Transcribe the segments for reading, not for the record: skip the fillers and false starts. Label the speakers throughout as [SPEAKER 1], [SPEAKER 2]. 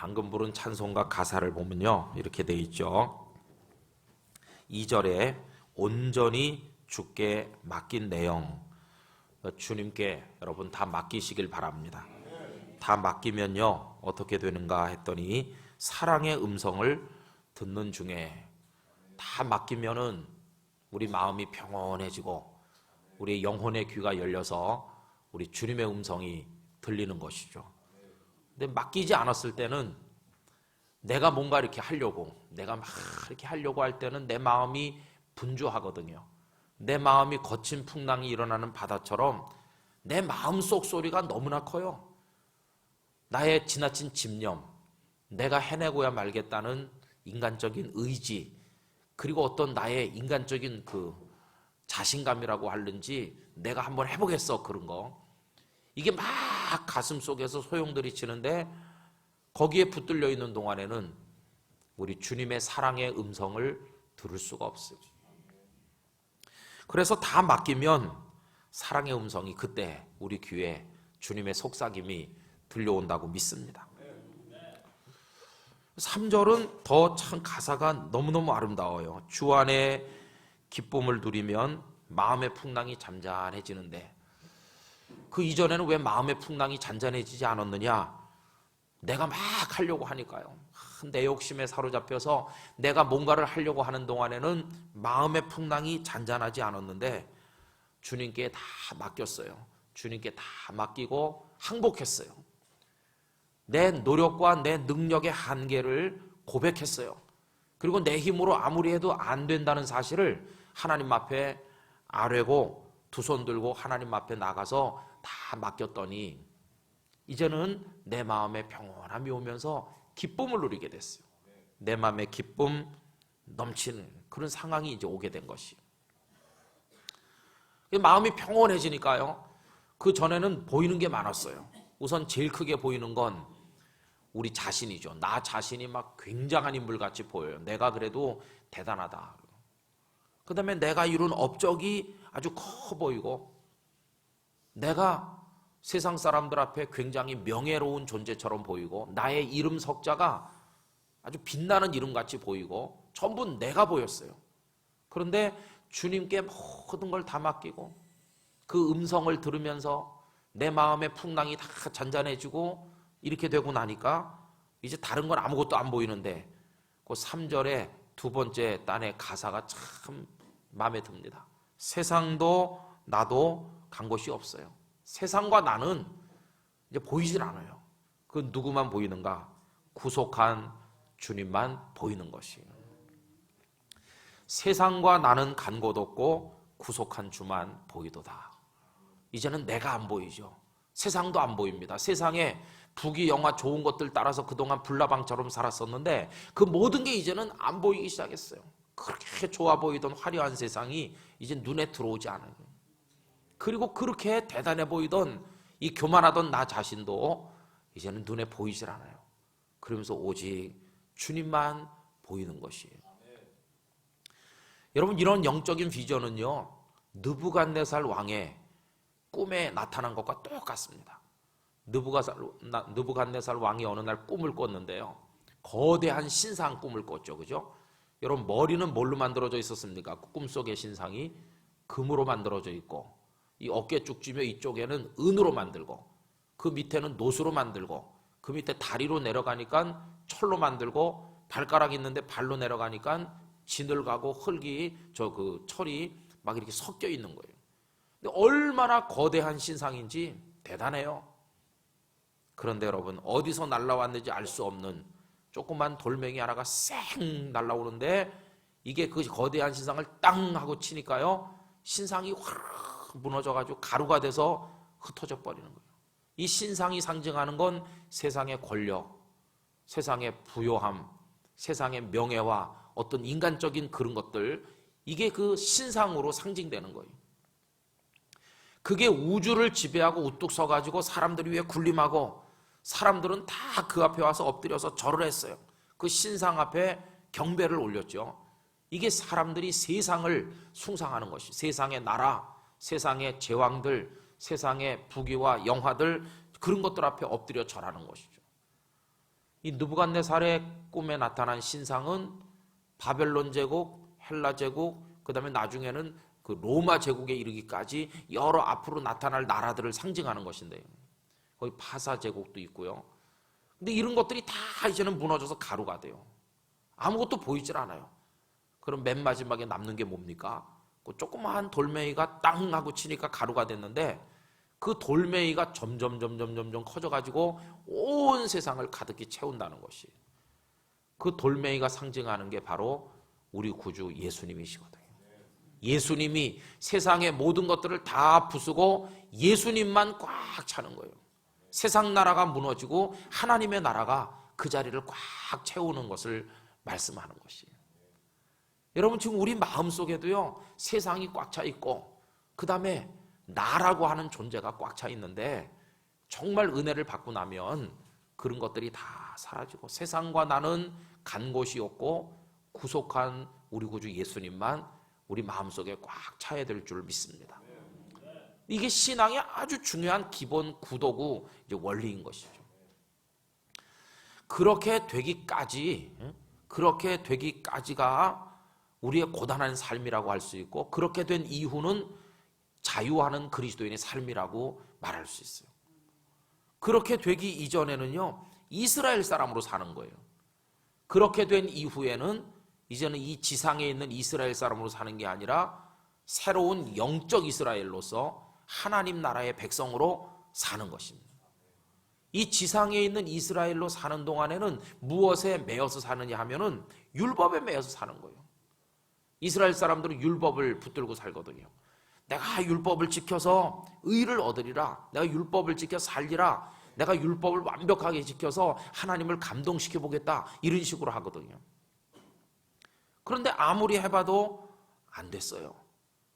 [SPEAKER 1] 방금 부른 찬송가 가사를 보면요, 이렇게 돼 있죠. 2절에 온전히 주께 맡긴 내용, 주님께 여러분 다 맡기시길 바랍니다. 다 맡기면요 어떻게 되는가 했더니 사랑의 음성을 듣는 중에, 다 맡기면은 우리 마음이 평온해지고 우리 영혼의 귀가 열려서 우리 주님의 음성이 들리는 것이죠. 근데 맡기지 않았을 때는 내가 뭔가 이렇게 하려고, 내가 막 이렇게 하려고 할 때는 내 마음이 분주하거든요. 내 마음이 거친 풍랑이 일어나는 바다처럼 내 마음속 소리가 너무나 커요. 나의 지나친 집념, 내가 해내고야 말겠다는 인간적인 의지, 그리고 어떤 나의 인간적인 그 자신감이라고 하는지, 내가 한번 해보겠어, 그런 거, 이게 막 가슴 속에서 소용돌이 치는데 거기에 붙들려 있는 동안에는 우리 주님의 사랑의 음성을 들을 수가 없어요. 그래서 다 맡기면 사랑의 음성이 그때 우리 귀에 주님의 속삭임이 들려온다고 믿습니다. 3절은 더 참 가사가 너무너무 아름다워요. 주 안에 기쁨을 누리면 마음의 풍랑이 잠잠해지는데, 그 이전에는 왜 마음의 풍랑이 잔잔해지지 않았느냐? 내가 막 하려고 하니까요. 내 욕심에 사로잡혀서 내가 뭔가를 하려고 하는 동안에는 마음의 풍랑이 잔잔하지 않았는데 주님께 다 맡겼어요. 주님께 다 맡기고 항복했어요. 내 노력과 내 능력의 한계를 고백했어요. 그리고 내 힘으로 아무리 해도 안 된다는 사실을 하나님 앞에 아뢰고 두 손 들고 하나님 앞에 나가서 다 맡겼더니 이제는 내 마음에 평온함이 오면서 기쁨을 누리게 됐어요. 내 마음에 기쁨 넘치는 그런 상황이 이제 오게 된 것이. 마음이 평온해지니까요, 그 전에는 보이는 게 많았어요. 우선 제일 크게 보이는 건 우리 자신이죠. 나 자신이 막 굉장한 인물같이 보여요. 내가 그래도 대단하다. 그 다음에 내가 이룬 업적이 아주 커 보이고, 내가 세상 사람들 앞에 굉장히 명예로운 존재처럼 보이고, 나의 이름 석자가 아주 빛나는 이름같이 보이고, 전부 내가 보였어요. 그런데 주님께 모든 걸 다 맡기고 그 음성을 들으면서 내 마음의 풍랑이 다 잔잔해지고 이렇게 되고 나니까 이제 다른 건 아무것도 안 보이는데, 그 3절의 두 번째 단의 가사가 참 마음에 듭니다. 세상도 나도 간 곳이 없어요. 세상과 나는 이제 보이질 않아요. 그 누구만 보이는가? 구속한 주님만 보이는 것이에요. 세상과 나는 간 곳 없고 구속한 주만 보이도다. 이제는 내가 안 보이죠. 세상도 안 보입니다. 세상에 부귀 영화 좋은 것들 따라서 그동안 불나방처럼 살았었는데 그 모든 게 이제는 안 보이기 시작했어요. 그렇게 좋아 보이던 화려한 세상이 이제 눈에 들어오지 않아요. 그리고 그렇게 대단해 보이던 이 교만하던 나 자신도 이제는 눈에 보이질 않아요. 그러면서 오직 주님만 보이는 것이에요. 여러분, 이런 영적인 비전은요, 느부갓네살 왕의 꿈에 나타난 것과 똑같습니다. 느부갓네살 왕이 어느 날 꿈을 꿨는데요, 거대한 신상 꿈을 꿨죠. 그죠? 여러분, 머리는 뭘로 만들어져 있었습니까? 꿈속의 신상이 금으로 만들어져 있고, 이 어깨 쭉지며 이쪽에는 은으로 만들고, 그 밑에는 노수로 만들고, 그 밑에 다리로 내려가니까 철로 만들고, 발가락 있는데 발로 내려가니까 지늘가고 흙이 그 철이 막 이렇게 섞여 있는 거예요. 근데 얼마나 거대한 신상인지 대단해요. 그런데 여러분, 어디서 날라왔는지 알 수 없는 조그만 돌멩이 하나가 쌩 날라오는데, 이게 그 거대한 신상을 땅 하고 치니까요, 신상이 확 무너져가지고 가루가 돼서 흩어져 버리는 거예요. 이 신상이 상징하는 건 세상의 권력, 세상의 부요함, 세상의 명예와 어떤 인간적인 그런 것들, 이게 그 신상으로 상징되는 거예요. 그게 우주를 지배하고 우뚝 서가지고 사람들이 위에 군림하고, 사람들은 다 그 앞에 와서 엎드려서 절을 했어요. 그 신상 앞에 경배를 올렸죠. 이게 사람들이 세상을 숭상하는 것이, 세상의 나라, 세상의 제왕들, 세상의 부귀와 영화들, 그런 것들 앞에 엎드려 절하는 것이죠. 이 느부갓네살의 꿈에 나타난 신상은 바벨론 제국, 헬라 제국, 그 다음에 나중에는 그 로마 제국에 이르기까지 여러 앞으로 나타날 나라들을 상징하는 것인데요. 거기 파사 제국도 있고요. 근데 이런 것들이 다 이제는 무너져서 가루가 돼요. 아무것도 보이질 않아요. 그럼 맨 마지막에 남는 게 뭡니까? 그 조그마한 돌멩이가 땅 하고 치니까 가루가 됐는데 그 돌멩이가 점점 커져가지고 온 세상을 가득히 채운다는 것이, 그 돌멩이가 상징하는 게 바로 우리 구주 예수님이시거든요. 예수님이 세상의 모든 것들을 다 부수고 예수님만 꽉 차는 거예요. 세상 나라가 무너지고 하나님의 나라가 그 자리를 꽉 채우는 것을 말씀하는 것이에요. 여러분, 지금 우리 마음속에도요, 세상이 꽉 차 있고 그 다음에 나라고 하는 존재가 꽉 차 있는데, 정말 은혜를 받고 나면 그런 것들이 다 사라지고 세상과 나는 간 곳이 없고 구속한 우리 구주 예수님만 우리 마음속에 꽉 차야 될 줄 믿습니다. 이게 신앙의 아주 중요한 기본 구도고 이제 원리인 것이죠. 그렇게 되기까지가 우리의 고단한 삶이라고 할 수 있고, 그렇게 된 이후는 자유하는 그리스도인의 삶이라고 말할 수 있어요. 그렇게 되기 이전에는요, 이스라엘 사람으로 사는 거예요. 그렇게 된 이후에는 이제는 이 지상에 있는 이스라엘 사람으로 사는 게 아니라 새로운 영적 이스라엘로서 하나님 나라의 백성으로 사는 것입니다. 이 지상에 있는 이스라엘로 사는 동안에는 무엇에 매여서 사느냐 하면은 율법에 매여서 사는 거예요. 이스라엘 사람들은 율법을 붙들고 살거든요. 내가 율법을 지켜서 의를 얻으리라, 내가 율법을 지켜 살리라, 내가 율법을 완벽하게 지켜서 하나님을 감동시켜 보겠다, 이런 식으로 하거든요. 그런데 아무리 해봐도 안 됐어요.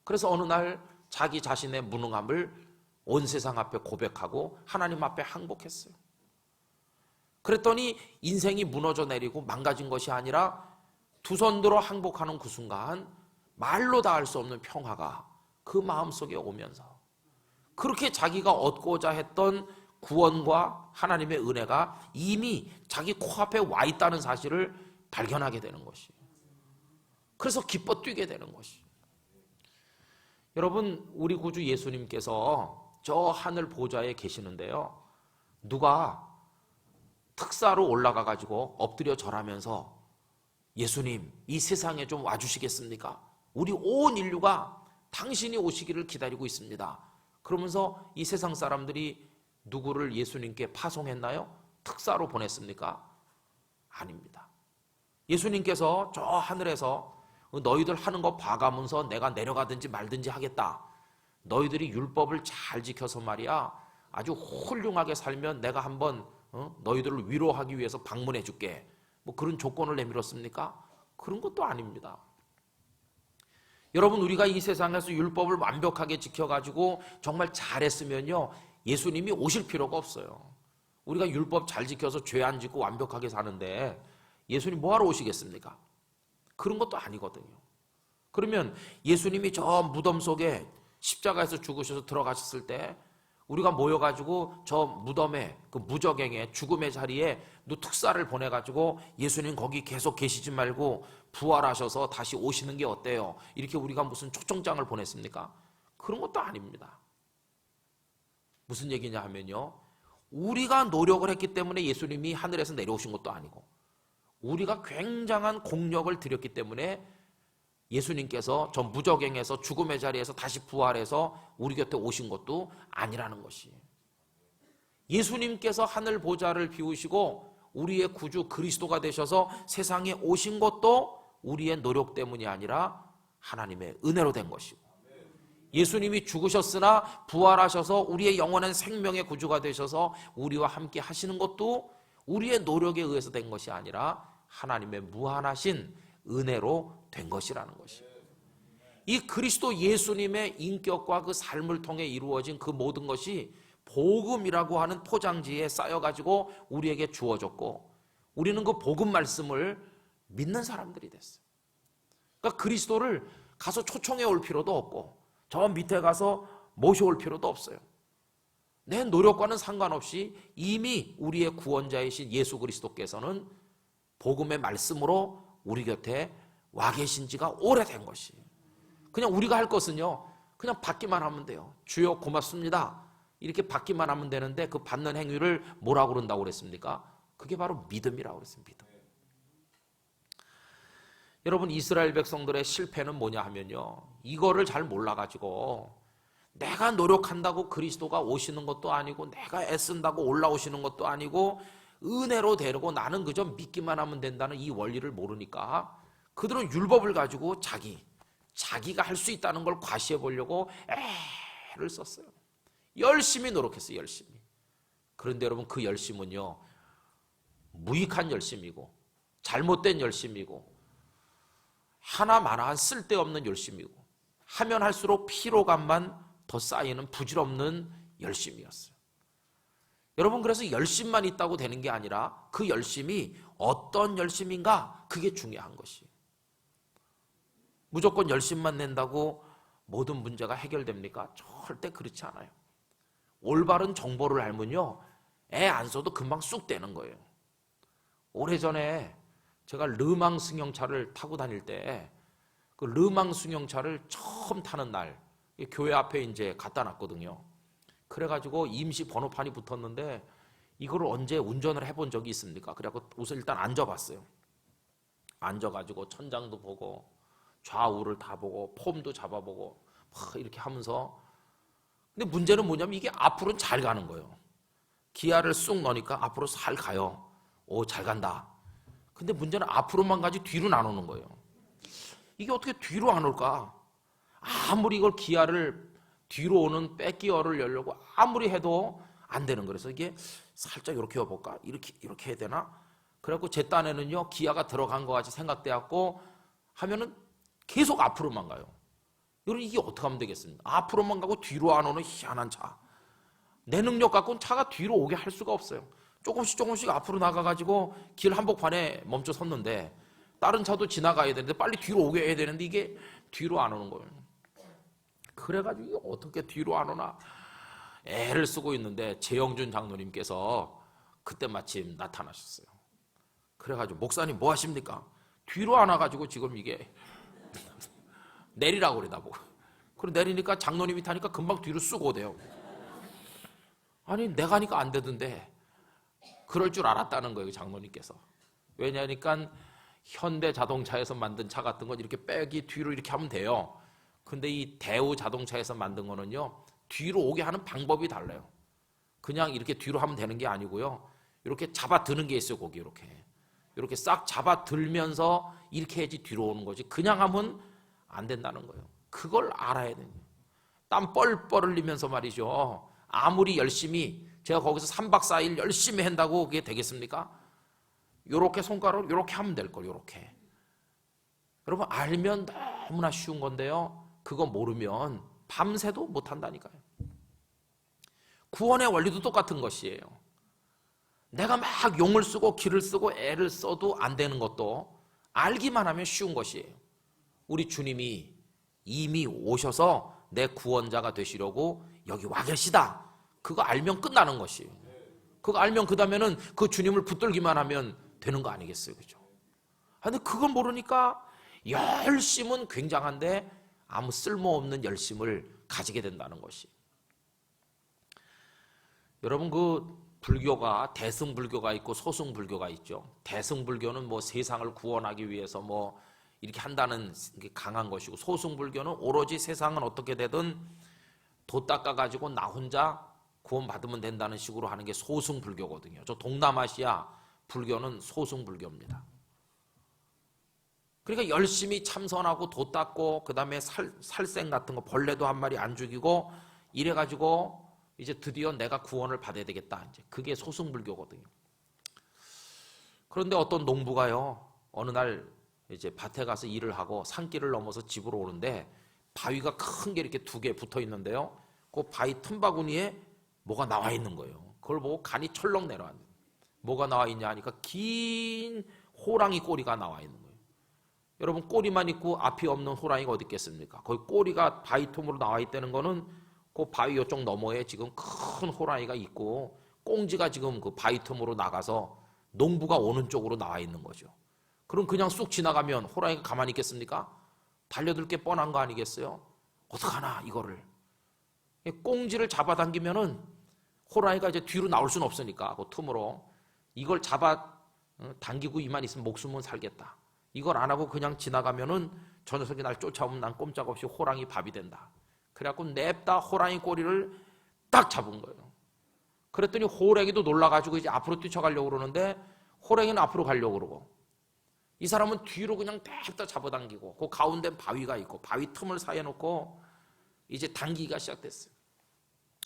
[SPEAKER 1] 그래서 어느 날 자기 자신의 무능함을 온 세상 앞에 고백하고 하나님 앞에 항복했어요. 그랬더니 인생이 무너져 내리고 망가진 것이 아니라 두 손 들어 항복하는 그 순간 말로 다 할 수 없는 평화가 그 마음속에 오면서 그렇게 자기가 얻고자 했던 구원과 하나님의 은혜가 이미 자기 코앞에 와 있다는 사실을 발견하게 되는 것이에요. 그래서 기뻐 뛰게 되는 것이에요. 여러분, 우리 구주 예수님께서 저 하늘 보좌에 계시는데요, 누가 특사로 올라가 가지고 엎드려 절하면서 예수님, 이 세상에 좀 와주시겠습니까? 우리 온 인류가 당신이 오시기를 기다리고 있습니다. 그러면서 이 세상 사람들이 누구를 예수님께 파송했나요? 특사로 보냈습니까? 아닙니다. 예수님께서 저 하늘에서 너희들 하는 거 봐가면서 내가 내려가든지 말든지 하겠다. 너희들이 율법을 잘 지켜서 말이야, 아주 훌륭하게 살면 내가 한번 너희들을 위로하기 위해서 방문해 줄게. 뭐 그런 조건을 내밀었습니까? 그런 것도 아닙니다. 여러분, 우리가 이 세상에서 율법을 완벽하게 지켜가지고 정말 잘했으면요, 예수님이 오실 필요가 없어요. 우리가 율법 잘 지켜서 죄 안 짓고 완벽하게 사는데 예수님 뭐하러 오시겠습니까? 그런 것도 아니거든요. 그러면 예수님이 저 무덤 속에 십자가에서 죽으셔서 들어가셨을 때 우리가 모여가지고 저 무덤에, 그 무저갱에, 죽음의 자리에 특사를 보내가지고 예수님 거기 계속 계시지 말고 부활하셔서 다시 오시는 게 어때요? 이렇게 우리가 무슨 초청장을 보냈습니까? 그런 것도 아닙니다. 무슨 얘기냐 하면요, 우리가 노력을 했기 때문에 예수님이 하늘에서 내려오신 것도 아니고 우리가 굉장한 공력을 들였기 때문에 예수님께서 저 무저갱에서 죽음의 자리에서 다시 부활해서 우리 곁에 오신 것도 아니라는 것이에요. 예수님께서 하늘 보좌를 비우시고 우리의 구주 그리스도가 되셔서 세상에 오신 것도 우리의 노력 때문이 아니라 하나님의 은혜로 된 것이고, 예수님이 죽으셨으나 부활하셔서 우리의 영원한 생명의 구주가 되셔서 우리와 함께 하시는 것도 우리의 노력에 의해서 된 것이 아니라 하나님의 무한하신 은혜로 된 것이라는 것이에요. 이 그리스도 예수님의 인격과 그 삶을 통해 이루어진 그 모든 것이 복음이라고 하는 포장지에 쌓여가지고 우리에게 주어졌고, 우리는 그 복음 말씀을 믿는 사람들이 됐어요. 그러니까 그리스도를 가서 초청해 올 필요도 없고 저 밑에 가서 모셔올 필요도 없어요. 내 노력과는 상관없이 이미 우리의 구원자이신 예수 그리스도께서는 복음의 말씀으로 우리 곁에 와 계신 지가 오래된 것이에요. 그냥 우리가 할 것은요, 그냥 받기만 하면 돼요. 주여 고맙습니다, 이렇게 받기만 하면 되는데, 그 받는 행위를 뭐라고 그런다고 그랬습니까? 그게 바로 믿음이라고 그랬습니다. 믿음. 여러분, 이스라엘 백성들의 실패는 뭐냐 하면요, 이거를 잘 몰라가지고 내가 노력한다고 그리스도가 오시는 것도 아니고, 내가 애쓴다고 올라오시는 것도 아니고, 은혜로 되고 나는 그저 믿기만 하면 된다는 이 원리를 모르니까 그들은 율법을 가지고 자기가 할 수 있다는 걸 과시해 보려고 애를 썼어요. 열심히 노력했어요. 열심히. 그런데 여러분, 그 열심은요, 무익한 열심이고 잘못된 열심이고 하나마나한 쓸데없는 열심이고 하면 할수록 피로감만 더 쌓이는 부질없는 열심이었어요. 여러분, 그래서 열심만 있다고 되는 게 아니라 그 열심이 어떤 열심인가, 그게 중요한 것이에요. 무조건 열심만 낸다고 모든 문제가 해결됩니까? 절대 그렇지 않아요. 올바른 정보를 알면요, 애 안 써도 금방 쑥 되는 거예요. 오래전에 제가 르망 승용차를 타고 다닐 때, 그 르망 승용차를 처음 타는 날 교회 앞에 이제 갖다 놨거든요. 그래가지고 임시 번호판이 붙었는데, 이거를 언제 운전을 해본 적이 있습니까? 그래갖고 우선 일단 앉아봤어요. 앉아가지고 천장도 보고 좌우를 다 보고 폼도 잡아보고 막 이렇게 하면서, 근데 문제는 뭐냐면 이게 앞으로는 잘 가는 거예요. 기아를 쑥 넣으니까 앞으로 잘 가요. 오, 잘 간다. 근데 문제는 앞으로만 가지 뒤로는 안 오는 거예요. 이게 어떻게 뒤로 안 올까? 아무리 이걸 기아를 뒤로 오는 백기어를 열려고 아무리 해도 안 되는 거예요. 그래서 이게 살짝 이렇게 해볼까? 이렇게 해야 되나? 그래갖고 제 딴에는요, 기아가 들어간 것 같이 생각돼갖고 하면은 계속 앞으로만 가요. 여러분, 이게 어떻게 하면 되겠습니까? 앞으로만 가고 뒤로 안 오는 희한한 차. 내 능력 갖고는 차가 뒤로 오게 할 수가 없어요. 조금씩 앞으로 나가가지고 길 한복판에 멈춰 섰는데 다른 차도 지나가야 되는데 빨리 뒤로 오게 해야 되는데 이게 뒤로 안 오는 거예요. 그래가지고 이게 어떻게 뒤로 안 오나 애를 쓰고 있는데 재영준 장로님께서 그때 마침 나타나셨어요. 그래가지고 목사님 뭐 하십니까? 뒤로 안 와가지고 지금 이게 내리라고 그래 나보고. 그래 내리니까 장로님이 타니까 금방 뒤로 쑥 오대요. 아니 내가 하니까 안 되던데 그럴 줄 알았다는 거예요, 장로님께서. 왜냐하니까 현대 자동차에서 만든 차 같은 건 이렇게 백이 뒤로 이렇게 하면 돼요. 근데 이 대우 자동차에서 만든 거는요, 뒤로 오게 하는 방법이 달라요. 그냥 이렇게 뒤로 하면 되는 게 아니고요, 이렇게 잡아 드는 게 있어요. 거기 이렇게 싹 잡아 들면서 이렇게 해야지 뒤로 오는 거지, 그냥 하면 안 된다는 거예요. 그걸 알아야 돼요. 땀 뻘뻘 흘리면서 말이죠, 아무리 열심히 제가 거기서 3박 4일 열심히 한다고 그게 되겠습니까? 요렇게 손가락으로 요렇게 하면 될 걸, 요렇게. 여러분, 알면 너무나 쉬운 건데요, 그거 모르면 밤새도 못한다니까요. 구원의 원리도 똑같은 것이에요. 내가 막 용을 쓰고 기를 쓰고 애를 써도 안 되는 것도 알기만 하면 쉬운 것이에요. 우리 주님이 이미 오셔서 내 구원자가 되시려고 여기 와 계시다, 그거 알면 끝나는 것이에요. 그거 알면 그 다음에는 그 주님을 붙들기만 하면 되는 거 아니겠어요, 그죠? 근데 그걸 모르니까 열심은 굉장한데 아무 쓸모없는 열심을 가지게 된다는 것이. 여러분, 그 불교가 대승불교가 있고 소승불교가 있죠. 대승불교는 뭐 세상을 구원하기 위해서 뭐 이렇게 한다는 게 강한 것이고, 소승불교는 오로지 세상은 어떻게 되든 도 닦아가지고 나 혼자 구원받으면 된다는 식으로 하는 게 소승불교거든요. 저 동남아시아 불교는 소승불교입니다. 그러니까 열심히 참선하고 도 닦고 그 다음에 살생 같은 거 벌레도 한 마리 안 죽이고 이래가지고 이제 드디어 내가 구원을 받아야 되겠다, 이제 그게 소승불교거든요. 그런데 어떤 농부가요, 어느 날 이제 밭에 가서 일을 하고 산길을 넘어서 집으로 오는데 바위가 큰 게 이렇게 2개 붙어 있는데요, 그 바위 틈바구니에 뭐가 나와 있는 거예요. 그걸 보고 간이 철렁 내려앉는. 뭐가 나와 있냐 하니까 긴 호랑이 꼬리가 나와 있는 거예요. 여러분, 꼬리만 있고 앞이 없는 호랑이가 어디 있겠습니까? 거기 꼬리가 바위 틈으로 나와 있다는 거는 그 바위 요쪽 너머에 지금 큰 호랑이가 있고 꽁지가 지금 그 바위 틈으로 나가서 농부가 오는 쪽으로 나와 있는 거죠. 그럼 그냥 쑥 지나가면 호랑이가 가만히 있겠습니까? 달려들 게 뻔한 거 아니겠어요? 어떡하나 이거를. 꽁지를 잡아당기면은 호랑이가 이제 뒤로 나올 수는 없으니까 그 틈으로 이걸 당기고 이만 있으면 목숨은 살겠다. 이걸 안 하고 그냥 지나가면은 저 녀석이 날 쫓아오면 난 꼼짝없이 호랑이 밥이 된다. 그래갖고 냅다 호랑이 꼬리를 딱 잡은 거예요. 그랬더니 호랑이도 놀라가지고 이제 앞으로 뛰쳐가려고 그러는데 호랑이는 앞으로 가려고 그러고 이 사람은 뒤로 그냥 냅다 잡아당기고 그 가운데 바위가 있고 바위 틈을 사이에 놓고 이제 당기기가 시작됐어요.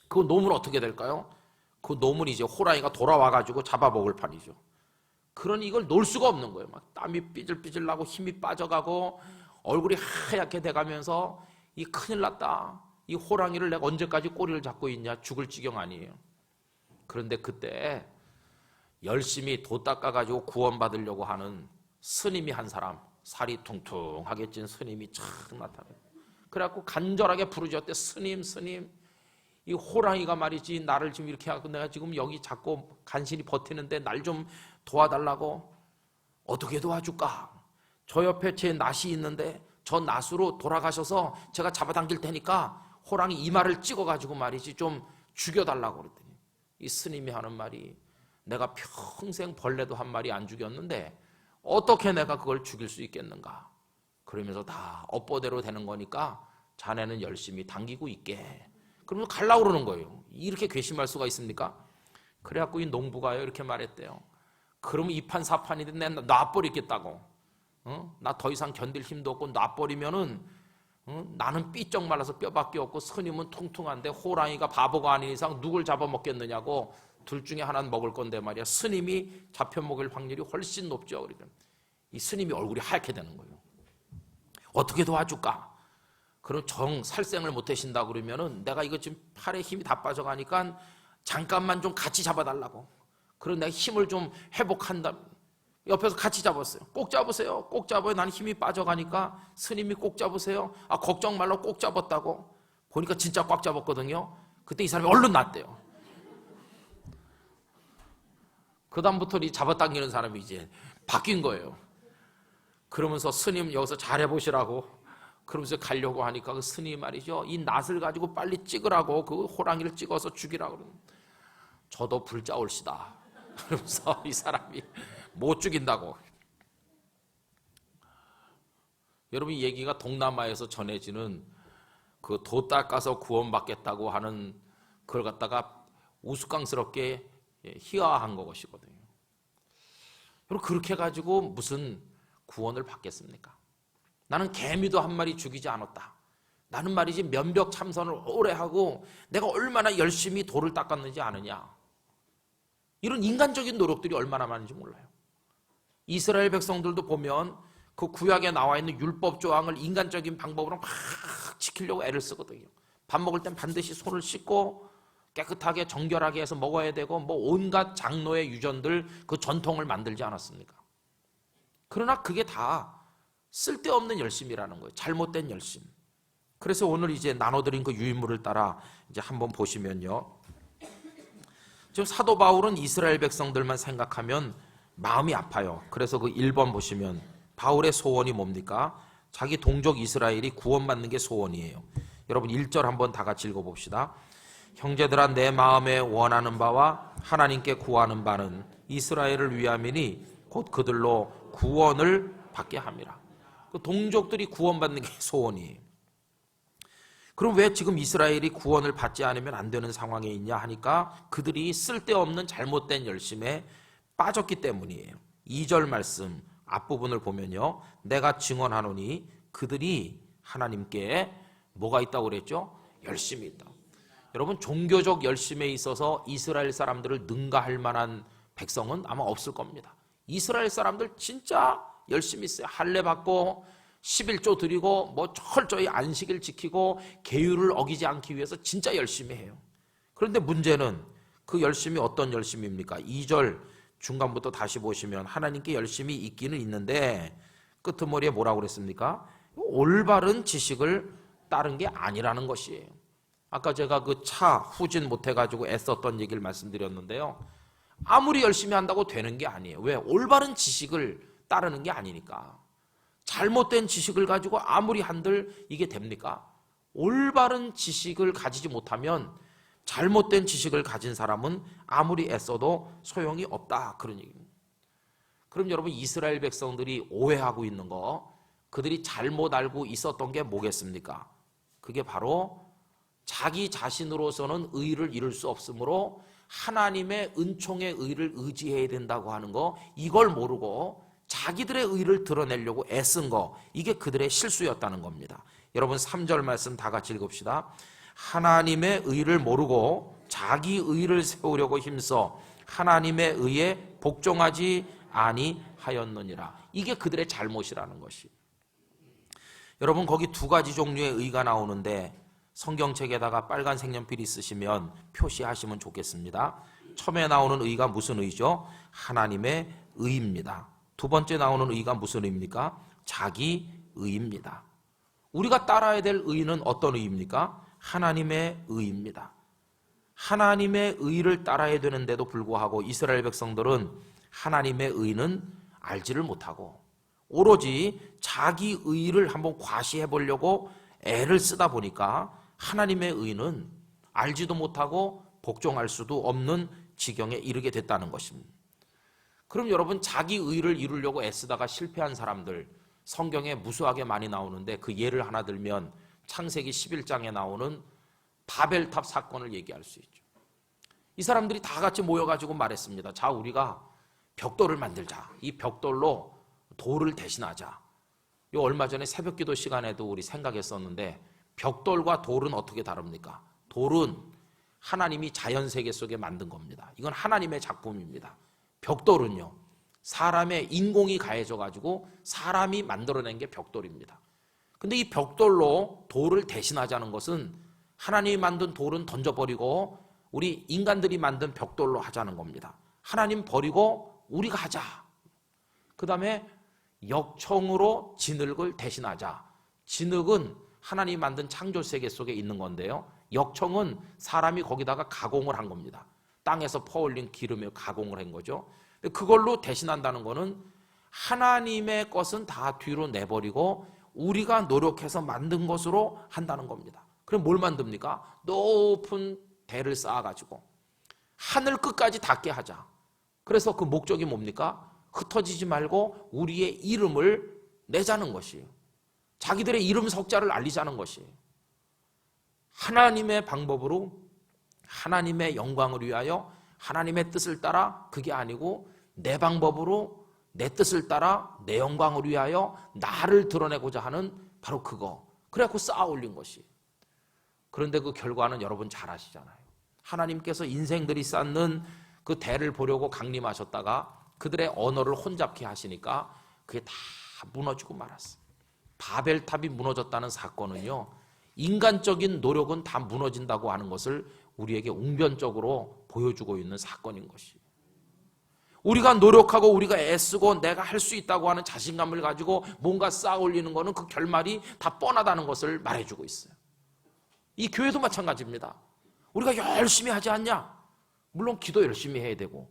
[SPEAKER 1] 그 놈은 어떻게 될까요? 그 놈은 이제 호랑이가 돌아와가지고 잡아먹을 판이죠. 그러니 이걸 놓을 수가 없는 거예요. 막 땀이 삐질삐질 나고 힘이 빠져가고 얼굴이 하얗게 돼가면서 이 큰일 났다. 이 호랑이를 내가 언제까지 꼬리를 잡고 있냐. 죽을 지경 아니에요. 그런데 그때 열심히 도 닦아가지고 구원받으려고 하는 스님이 한 사람, 살이 퉁퉁하게 찐 스님이 착 나타나요. 그래갖고 간절하게 부르짖었대. 스님, 스님, 이 호랑이가 말이지 나를 지금 이렇게 하고 내가 지금 여기 자꾸 간신히 버티는데 날 좀 도와달라고. 어떻게 도와줄까? 저 옆에 제 낫이 있는데 저 낫으로 돌아가셔서 제가 잡아당길 테니까 호랑이 이마를 찍어가지고 말이지 좀 죽여달라고 그랬더니 이 스님이 하는 말이 내가 평생 벌레도 한 마리 안 죽였는데 어떻게 내가 그걸 죽일 수 있겠는가. 그러면서 다 업보대로 되는 거니까 자네는 열심히 당기고 있게. 그러면서 가려고 그러는 거예요. 이렇게 괘씸할 수가 있습니까? 그래갖고 이 농부가요 이렇게 말했대요. 그러면 이판사판이든 내가 놔버리겠다고. 나 더 이상 견딜 힘도 없고 놔버리면은 나는 삐쩍 말라서 뼈밖에 없고 스님은 퉁퉁한데 호랑이가 바보가 아닌 이상 누굴 잡아먹겠느냐고. 둘 중에 하나는 먹을 건데 말이야. 스님이 잡혀먹을 확률이 훨씬 높죠. 그러니까 이 스님이 얼굴이 하얗게 되는 거예요. 어떻게 도와줄까? 그럼 정 살생을 못 하신다 그러면은 내가 이거 지금 팔에 힘이 다 빠져가니까 잠깐만 좀 같이 잡아달라고. 그럼 내가 힘을 좀 회복한다. 옆에서 같이 잡았어요. 꼭 잡으세요. 꼭 잡아요. 나는 힘이 빠져가니까. 스님이 꼭 잡으세요. 아, 걱정 말라고 꼭 잡았다고. 보니까 진짜 꽉 잡았거든요. 그때 이 사람이 얼른 났대요. 그 다음부터 이 잡아당기는 사람이 이제 바뀐 거예요. 그러면서 스님 여기서 잘해보시라고 그러면서 가려고 하니까 그 스님이 말이죠. 이 낫을 가지고 빨리 찍으라고 그 호랑이를 찍어서 죽이라고 그러면 저도 불자올시다. 그러면서 이 사람이 못 죽인다고. 여러분 이 얘기가 동남아에서 전해지는 그 도 닦아서 구원받겠다고 하는 그걸 갖다가 우스꽝스럽게 희화한 것이거든요. 여러분 그렇게 가지고 무슨 구원을 받겠습니까? 나는 개미도 한 마리 죽이지 않았다. 나는 말이지 면벽 참선을 오래 하고 내가 얼마나 열심히 도를 닦았는지 아느냐. 이런 인간적인 노력들이 얼마나 많은지 몰라요. 이스라엘 백성들도 보면 그 구약에 나와 있는 율법 조항을 인간적인 방법으로 막 지키려고 애를 쓰거든요. 밥 먹을 땐 반드시 손을 씻고 깨끗하게 정결하게 해서 먹어야 되고 뭐 온갖 장로의 유전들 그 전통을 만들지 않았습니까? 그러나 그게 다 쓸데없는 열심이라는 거예요. 잘못된 열심. 그래서 오늘 이제 나눠드린 그 유인물을 따라 이제 한번 보시면요. 지금 사도 바울은 이스라엘 백성들만 생각하면 마음이 아파요. 그래서 그 1번 보시면 바울의 소원이 뭡니까? 자기 동족 이스라엘이 구원받는 게 소원이에요. 여러분 1절 한번 다 같이 읽어봅시다. 형제들아 내 마음에 원하는 바와 하나님께 구하는 바는 이스라엘을 위함이니 곧 그들로 구원을 받게 함이라. 그 동족들이 구원받는 게 소원이에요. 그럼 왜 지금 이스라엘이 구원을 받지 않으면 안 되는 상황에 있냐 하니까 그들이 쓸데없는 잘못된 열심에 빠졌기 때문이에요. 2절 말씀 앞부분을 보면요. 내가 증언하노니 그들이 하나님께 뭐가 있다고 그랬죠? 열심이 있다. 여러분 종교적 열심에 있어서 이스라엘 사람들을 능가할 만한 백성은 아마 없을 겁니다. 이스라엘 사람들 진짜 열심히 있어요. 할례 받고 11조 드리고 뭐 철저히 안식일 지키고 계율을 어기지 않기 위해서 진짜 열심히 해요. 그런데 문제는 그 열심이 어떤 열심입니까? 2절 중간부터 다시 보시면 하나님께 열심히 있기는 있는데 끄트머리에 뭐라고 그랬습니까? 올바른 지식을 따른 게 아니라는 것이에요. 아까 제가 그 차 후진 못해가지고 애썼던 얘기를 말씀드렸는데요. 아무리 열심히 한다고 되는 게 아니에요. 왜? 올바른 지식을 따르는 게 아니니까. 잘못된 지식을 가지고 아무리 한들 이게 됩니까? 올바른 지식을 가지지 못하면 잘못된 지식을 가진 사람은 아무리 애써도 소용이 없다, 그런 얘기입니다. 그럼 여러분, 이스라엘 백성들이 오해하고 있는 거, 그들이 잘못 알고 있었던 게 뭐겠습니까? 그게 바로 자기 자신으로서는 의를 이룰 수 없으므로 하나님의 은총의 의를 의지해야 된다고 하는 거, 이걸 모르고 자기들의 의를 드러내려고 애쓴 거, 이게 그들의 실수였다는 겁니다. 여러분 3절 말씀 다 같이 읽읍시다. 하나님의 의를 모르고 자기 의를 세우려고 힘써 하나님의 의에 복종하지 아니하였느니라. 이게 그들의 잘못이라는 것이. 여러분, 거기 두 가지 종류의 의가 나오는데 성경책에다가 빨간 색연필 있으시면 표시하시면 좋겠습니다. 처음에 나오는 의가 무슨 의죠? 하나님의 의입니다. 두 번째 나오는 의가 무슨 의입니까? 자기 의입니다. 우리가 따라야 될 의는 어떤 의입니까? 하나님의 의입니다. 하나님의 의를 따라야 되는데도 불구하고 이스라엘 백성들은 하나님의 의는 알지를 못하고 오로지 자기 의를 한번 과시해 보려고 애를 쓰다 보니까 하나님의 의는 알지도 못하고 복종할 수도 없는 지경에 이르게 됐다는 것입니다. 그럼 여러분, 자기 의를 이루려고 애쓰다가 실패한 사람들 성경에 무수하게 많이 나오는데 그 예를 하나 들면 창세기 11장에 나오는 바벨탑 사건을 얘기할 수 있죠. 이 사람들이 다 같이 모여가지고 말했습니다. 자, 우리가 벽돌을 만들자. 이 벽돌로 돌을 대신하자. 요 얼마 전에 새벽기도 시간에도 우리 생각했었는데 벽돌과 돌은 어떻게 다릅니까? 돌은 하나님이 자연세계 속에 만든 겁니다. 이건 하나님의 작품입니다. 벽돌은요, 사람의 인공이 가해져가지고 사람이 만들어낸 게 벽돌입니다. 근데 이 벽돌로 돌을 대신하자는 것은 하나님이 만든 돌은 던져버리고 우리 인간들이 만든 벽돌로 하자는 겁니다. 하나님 버리고 우리가 하자. 그 다음에 역청으로 진흙을 대신하자. 진흙은 하나님이 만든 창조세계 속에 있는 건데요, 역청은 사람이 거기다가 가공을 한 겁니다. 땅에서 퍼올린 기름에 가공을 한 거죠. 그걸로 대신한다는 거는 하나님의 것은 다 뒤로 내버리고 우리가 노력해서 만든 것으로 한다는 겁니다. 그럼 뭘 만듭니까? 높은 대를 쌓아가지고 하늘 끝까지 닿게 하자. 그래서 그 목적이 뭡니까? 흩어지지 말고 우리의 이름을 내자는 것이에요. 자기들의 이름 석자를 알리자는 것이에요. 하나님의 방법으로 하나님의 영광을 위하여 하나님의 뜻을 따라, 그게 아니고 내 방법으로 내 뜻을 따라 내 영광을 위하여 나를 드러내고자 하는 바로 그거. 그래갖고 쌓아 올린 것이. 그런데 그 결과는 여러분 잘 아시잖아요. 하나님께서 인생들이 쌓는 그 대를 보려고 강림하셨다가 그들의 언어를 혼잡케 하시니까 그게 다 무너지고 말았어요. 바벨탑이 무너졌다는 사건은요, 인간적인 노력은 다 무너진다고 하는 것을 우리에게 웅변적으로 보여주고 있는 사건인 것이에요. 우리가 노력하고 우리가 애쓰고 내가 할 수 있다고 하는 자신감을 가지고 뭔가 쌓아 올리는 것은 그 결말이 다 뻔하다는 것을 말해주고 있어요. 이 교회도 마찬가지입니다. 우리가 열심히 하지 않냐? 물론 기도 열심히 해야 되고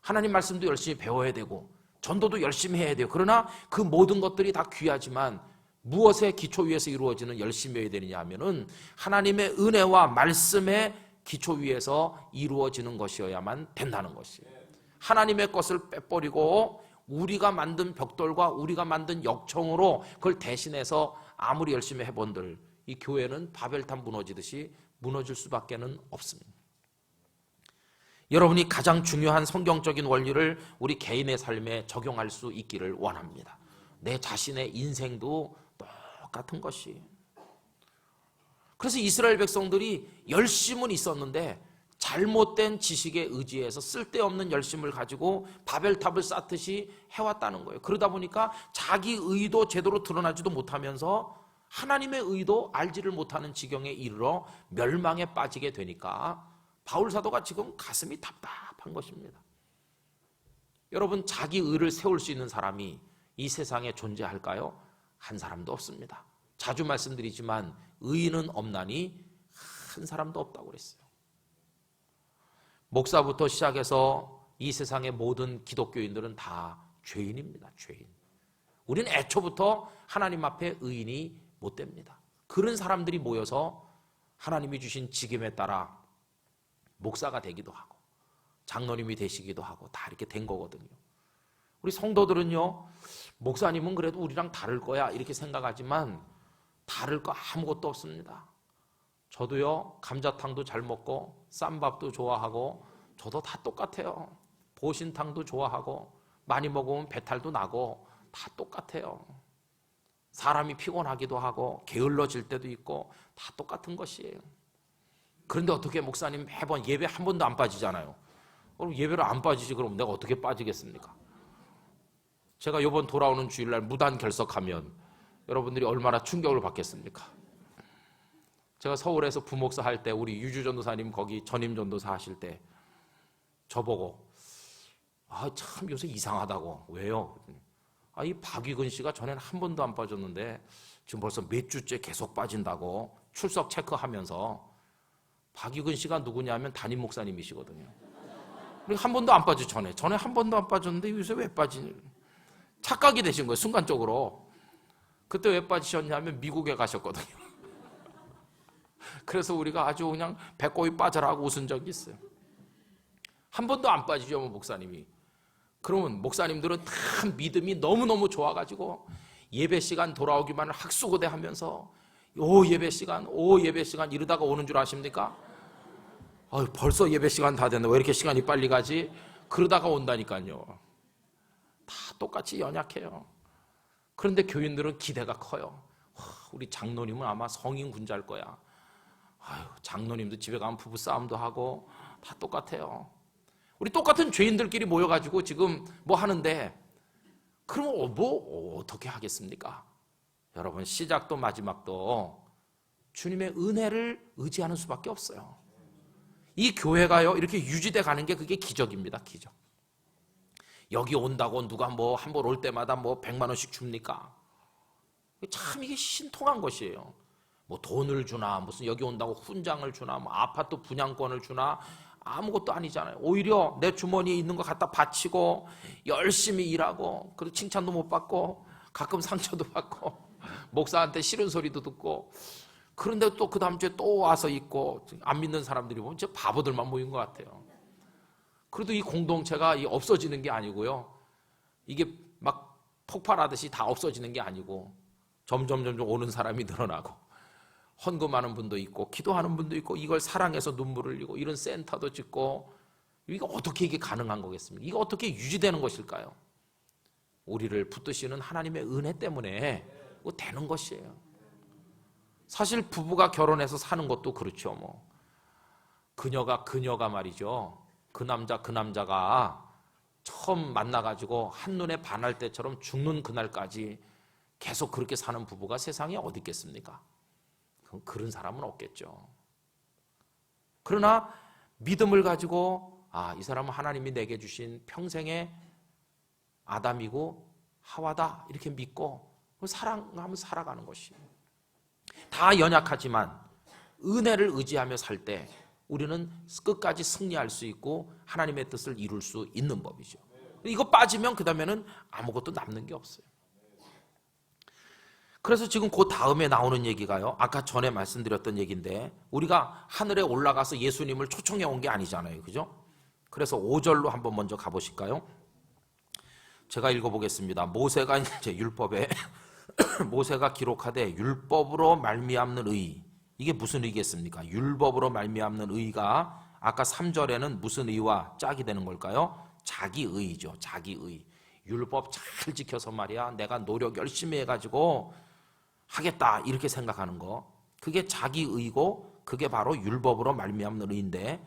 [SPEAKER 1] 하나님 말씀도 열심히 배워야 되고 전도도 열심히 해야 돼요. 그러나 그 모든 것들이 다 귀하지만 무엇의 기초 위에서 이루어지는 열심히 해야 되느냐 하면은 하나님의 은혜와 말씀의 기초 위에서 이루어지는 것이어야만 된다는 것이에요. 하나님의 것을 빼버리고 우리가 만든 벽돌과 우리가 만든 역청으로 그걸 대신해서 아무리 열심히 해본들 이 교회는 바벨탑 무너지듯이 무너질 수밖에 없습니다. 여러분이 가장 중요한 성경적인 원리를 우리 개인의 삶에 적용할 수 있기를 원합니다. 내 자신의 인생도 똑같은 것이. 그래서 이스라엘 백성들이 열심은 있었는데 잘못된 지식에 의지해서 쓸데없는 열심을 가지고 바벨탑을 쌓듯이 해왔다는 거예요. 그러다 보니까 자기 의도 제대로 드러나지도 못하면서 하나님의 의도 알지를 못하는 지경에 이르러 멸망에 빠지게 되니까 바울 사도가 지금 가슴이 답답한 것입니다. 여러분, 자기 의를 세울 수 있는 사람이 이 세상에 존재할까요? 한 사람도 없습니다. 자주 말씀드리지만 의인은 없나니 한 사람도 없다고 그랬어요. 목사부터 시작해서 이 세상의 모든 기독교인들은 다 죄인입니다. 죄인. 우리는 애초부터 하나님 앞에 의인이 못 됩니다. 그런 사람들이 모여서 하나님이 주신 직임에 따라 목사가 되기도 하고 장로님이 되시기도 하고 다 이렇게 된 거거든요. 우리 성도들은요, 목사님은 그래도 우리랑 다를 거야 이렇게 생각하지만 다를 거 아무것도 없습니다. 저도요, 감자탕도 잘 먹고 쌈밥도 좋아하고 저도 다 똑같아요. 보신탕도 좋아하고 많이 먹으면 배탈도 나고 다 똑같아요. 사람이 피곤하기도 하고 게을러질 때도 있고 다 똑같은 것이에요. 그런데 어떻게 목사님 매번 예배 한 번도 안 빠지잖아요. 그럼 예배를 안 빠지지 그럼 내가 어떻게 빠지겠습니까? 제가 이번 돌아오는 주일날 무단 결석하면 여러분들이 얼마나 충격을 받겠습니까? 제가 서울에서 부목사 할 때 우리 유주 전도사님 거기 전임 전도사 하실 때 저보고 참 요새 이상하다고. 왜요? 이 박위근 씨가 전에는 한 번도 안 빠졌는데 지금 벌써 몇 주째 계속 빠진다고 출석 체크하면서. 박위근 씨가 누구냐면 담임 목사님이시거든요. 한 번도 안 빠져. 전에 한 번도 안 빠졌는데 요새 왜 빠지니? 착각이 되신 거예요, 순간적으로. 그때 왜 빠지셨냐면 미국에 가셨거든요. 그래서 우리가 아주 그냥 배꼽이 빠져라고 웃은 적이 있어요. 한 번도 안 빠지죠, 목사님이. 그러면 목사님들은 다 믿음이 너무너무 좋아가지고 예배 시간 돌아오기만 학수고대 하면서 오 예배 시간 이러다가 오는 줄 아십니까? 벌써 예배 시간 다 됐네. 왜 이렇게 시간이 빨리 가지? 그러다가 온다니까요. 다 똑같이 연약해요. 그런데 교인들은 기대가 커요. 우리 장로님은 아마 성인 군자일 거야. 장로님도 집에 가면 부부 싸움도 하고 다 똑같아요. 우리 똑같은 죄인들끼리 모여가지고 지금 뭐 하는데 그러면 뭐 어떻게 하겠습니까? 여러분, 시작도 마지막도 주님의 은혜를 의지하는 수밖에 없어요. 이 교회가요 이렇게 유지돼 가는 게 그게 기적입니다. 기적. 여기 온다고 누가 뭐 한 번 올 때마다 뭐 100만 원씩 줍니까? 참 이게 신통한 것이에요. 뭐 돈을 주나 무슨 여기 온다고 훈장을 주나 뭐 아파트 분양권을 주나 아무것도 아니잖아요. 오히려 내 주머니에 있는 거 갖다 바치고 열심히 일하고 그리고 칭찬도 못 받고 가끔 상처도 받고 목사한테 싫은 소리도 듣고 그런데 또 그 다음 주에 또 와서 있고 안 믿는 사람들이 보면 진짜 바보들만 모인 것 같아요. 그래도 이 공동체가 없어지는 게 아니고요. 이게 막 폭발하듯이 다 없어지는 게 아니고 점점 오는 사람이 늘어나고 헌금하는 분도 있고 기도하는 분도 있고 이걸 사랑해서 눈물을 흘리고 이런 센터도 짓고 이게 어떻게 이게 가능한 거겠습니까? 이게 어떻게 유지되는 것일까요? 우리를 붙드시는 하나님의 은혜 때문에 되는 것이에요. 사실 부부가 결혼해서 사는 것도 그렇죠. 뭐 그녀가 말이죠. 그 남자가 처음 만나가지고 한눈에 반할 때처럼 죽는 그날까지 계속 그렇게 사는 부부가 세상에 어디 있겠습니까? 그런 사람은 없겠죠. 그러나 믿음을 가지고 이 사람은 하나님이 내게 주신 평생의 아담이고 하와다 이렇게 믿고 사랑하며 살아가는 것이에요. 다 연약하지만 은혜를 의지하며 살 때 우리는 끝까지 승리할 수 있고 하나님의 뜻을 이룰 수 있는 법이죠. 이거 빠지면 그 다음에는 아무것도 남는 게 없어요. 그래서 지금 그 다음에 나오는 얘기가요, 아까 전에 말씀드렸던 얘기인데 우리가 하늘에 올라가서 예수님을 초청해 온 게 아니잖아요. 그죠? 그래서 5절로 한번 먼저 가보실까요? 제가 읽어보겠습니다. 모세가 이제 율법에 모세가 기록하되 율법으로 말미암는 의, 이게 무슨 의겠습니까? 율법으로 말미암는 의가 아까 3절에는 무슨 의와 짝이 되는 걸까요? 자기의죠. 자기의. 율법 잘 지켜서 말이야 내가 노력 열심히 해가지고 하겠다 이렇게 생각하는 거, 그게 자기의고 그게 바로 율법으로 말미암는 의인데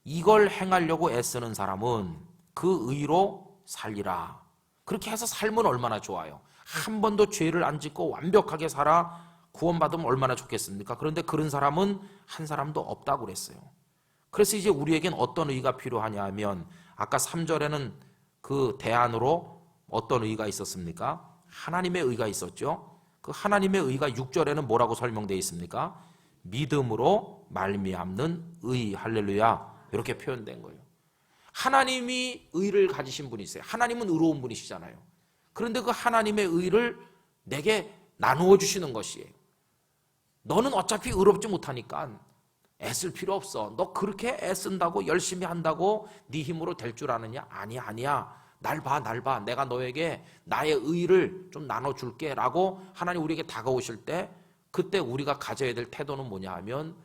[SPEAKER 1] 이걸 행하려고 애쓰는 사람은 그 의로 살리라. 그렇게 해서 살면 얼마나 좋아요. 한 번도 죄를 안 짓고 완벽하게 살아 구원받으면 얼마나 좋겠습니까? 그런데 그런 사람은 한 사람도 없다고 그랬어요. 그래서 이제 우리에겐 어떤 의가 필요하냐 하면 아까 3절에는 그 대안으로 어떤 의가 있었습니까? 하나님의 의가 있었죠. 그 하나님의 의가 6절에는 뭐라고 설명되어 있습니까? 믿음으로 말미암는 의. 할렐루야. 이렇게 표현된 거예요. 하나님이 의를 가지신 분이세요. 하나님은 의로운 분이시잖아요. 그런데 그 하나님의 의를 내게 나누어 주시는 것이에요. 너는 어차피 의롭지 못하니까 애쓸 필요 없어. 너 그렇게 애쓴다고 열심히 한다고 네 힘으로 될 줄 아느냐? 아니야. 날 봐. 내가 너에게 나의 의를 좀 나눠줄게 라고 하나님 우리에게 다가오실 때, 그때 우리가 가져야 될 태도는 뭐냐 하면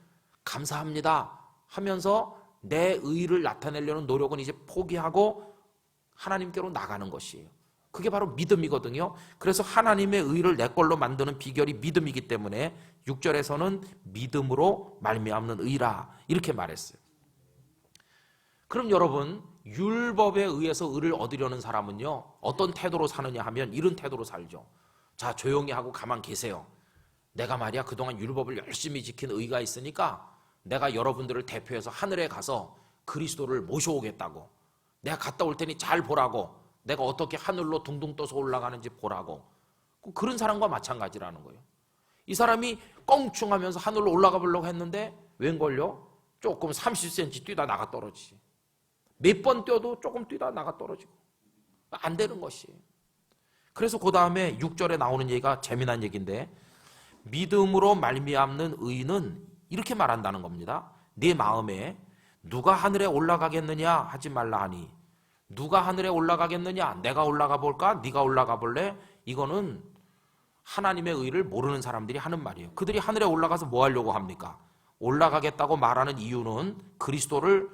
[SPEAKER 1] 감사합니다 하면서 내 의를 나타내려는 노력은 이제 포기하고 하나님께로 나가는 것이에요. 그게 바로 믿음이거든요. 그래서 하나님의 의를 내 걸로 만드는 비결이 믿음이기 때문에 6절에서는 믿음으로 말미암는 의라 이렇게 말했어요. 그럼 여러분, 율법에 의해서 의를 얻으려는 사람은요, 어떤 태도로 사느냐 하면 이런 태도로 살죠. 자, 조용히 하고 가만 계세요. 내가 말이야 그동안 율법을 열심히 지킨 의가 있으니까 내가 여러분들을 대표해서 하늘에 가서 그리스도를 모셔오겠다고, 내가 갔다 올 테니 잘 보라고, 내가 어떻게 하늘로 둥둥 떠서 올라가는지 보라고. 그런 사람과 마찬가지라는 거예요. 이 사람이 껑충하면서 하늘로 올라가 보려고 했는데 웬걸요? 조금 30cm 뛰다 나가 떨어지지. 몇 번 뛰어도 조금 뛰다 나가 떨어지고 안 되는 것이에요. 그래서 그 다음에 6절에 나오는 얘기가 재미난 얘기인데, 믿음으로 말미암는 의는 이렇게 말한다는 겁니다. 네 마음에 누가 하늘에 올라가겠느냐 하지 말라 하니. 누가 하늘에 올라가겠느냐? 내가 올라가 볼까? 네가 올라가 볼래? 이거는 하나님의 의를 모르는 사람들이 하는 말이에요. 그들이 하늘에 올라가서 뭐 하려고 합니까? 올라가겠다고 말하는 이유는 그리스도를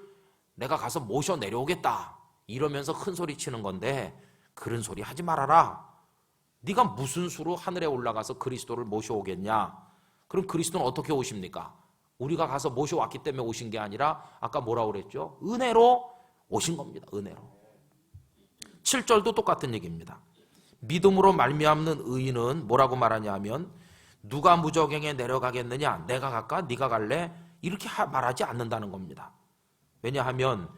[SPEAKER 1] 내가 가서 모셔 내려오겠다 이러면서 큰 소리 치는 건데, 그런 소리 하지 말아라. 네가 무슨 수로 하늘에 올라가서 그리스도를 모셔오겠냐? 그럼 그리스도는 어떻게 오십니까? 우리가 가서 모셔왔기 때문에 오신 게 아니라 아까 뭐라고 그랬죠? 은혜로 오신 겁니다. 은혜로. 7절도 똑같은 얘기입니다. 믿음으로 말미암는 의인은 뭐라고 말하냐 하면, 누가 무저갱에 내려가겠느냐? 내가 갈까? 네가 갈래? 이렇게 말하지 않는다는 겁니다. 왜냐하면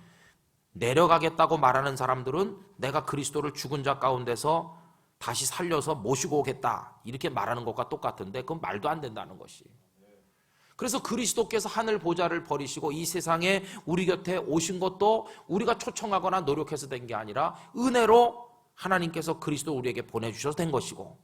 [SPEAKER 1] 내려가겠다고 말하는 사람들은 내가 그리스도를 죽은 자 가운데서 다시 살려서 모시고 오겠다 이렇게 말하는 것과 똑같은데, 그건 말도 안 된다는 것이에요. 그래서 그리스도께서 하늘 보좌를 버리시고 이 세상에 우리 곁에 오신 것도 우리가 초청하거나 노력해서 된 게 아니라 은혜로 하나님께서 그리스도 우리에게 보내주셔서 된 것이고,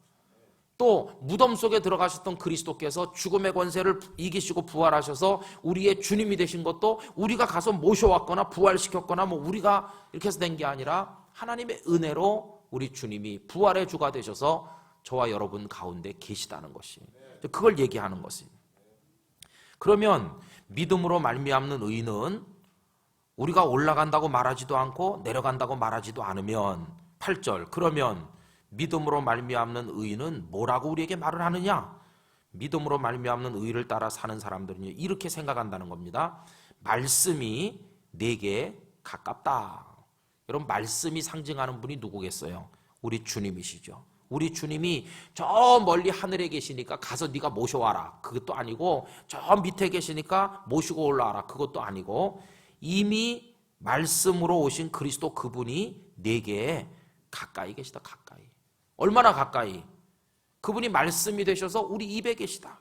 [SPEAKER 1] 또 무덤 속에 들어가셨던 그리스도께서 죽음의 권세를 이기시고 부활하셔서 우리의 주님이 되신 것도 우리가 가서 모셔왔거나 부활시켰거나 뭐 우리가 이렇게 해서 된 게 아니라 하나님의 은혜로 우리 주님이 부활의 주가 되셔서 저와 여러분 가운데 계시다는 것이, 그걸 얘기하는 것입니다. 그러면 믿음으로 말미암는 의는 우리가 올라간다고 말하지도 않고 내려간다고 말하지도 않으면, 8절, 그러면 믿음으로 말미암는 의는 뭐라고 우리에게 말을 하느냐? 믿음으로 말미암는 의를 따라 사는 사람들은 이렇게 생각한다는 겁니다. 말씀이 내게 가깝다. 여러분, 말씀이 상징하는 분이 누구겠어요? 우리 주님이시죠. 우리 주님이 저 멀리 하늘에 계시니까 가서 네가 모셔와라, 그것도 아니고 저 밑에 계시니까 모시고 올라와라, 그것도 아니고 이미 말씀으로 오신 그리스도 그분이 내게 가까이 계시다. 가까이. 얼마나 가까이? 그분이 말씀이 되셔서 우리 입에 계시다.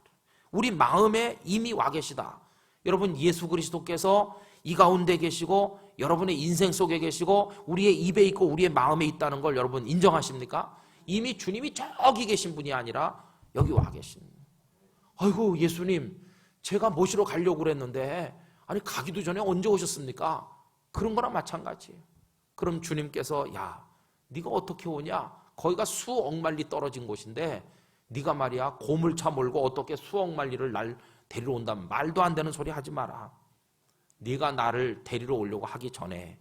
[SPEAKER 1] 우리 마음에 이미 와 계시다. 여러분, 예수 그리스도께서 이 가운데 계시고 여러분의 인생 속에 계시고 우리의 입에 있고 우리의 마음에 있다는 걸 여러분 인정하십니까? 이미 주님이 저기 계신 분이 아니라 여기 와 계신. 아이고, 예수님, 제가 모시러 가려고 그랬는데 아니 가기도 전에 언제 오셨습니까? 그런 거랑 마찬가지예요. 그럼 주님께서, 야, 네가 어떻게 오냐? 거기가 수억 마일리 떨어진 곳인데 네가 말이야 고물차 몰고 어떻게 수억 마일리를 날 데리러 온다면, 말도 안 되는 소리 하지 마라. 네가 나를 데리러 오려고 하기 전에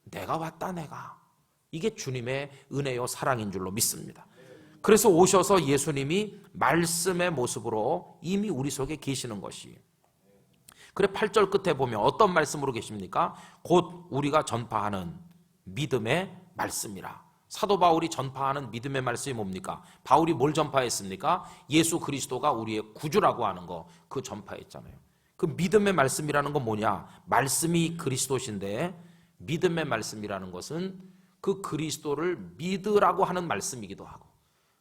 [SPEAKER 1] 내가 왔다. 내가. 이게 주님의 은혜요 사랑인 줄로 믿습니다. 그래서 오셔서 예수님이 말씀의 모습으로 이미 우리 속에 계시는 것이에요. 그래 8절 끝에 보면 어떤 말씀으로 계십니까? 곧 우리가 전파하는 믿음의 말씀이라. 사도 바울이 전파하는 믿음의 말씀이 뭡니까? 바울이 뭘 전파했습니까? 예수 그리스도가 우리의 구주라고 하는 거, 그 전파했잖아요. 그 믿음의 말씀이라는 건 뭐냐? 말씀이 그리스도신데 믿음의 말씀이라는 것은 그 그리스도를 믿으라고 하는 말씀이기도 하고,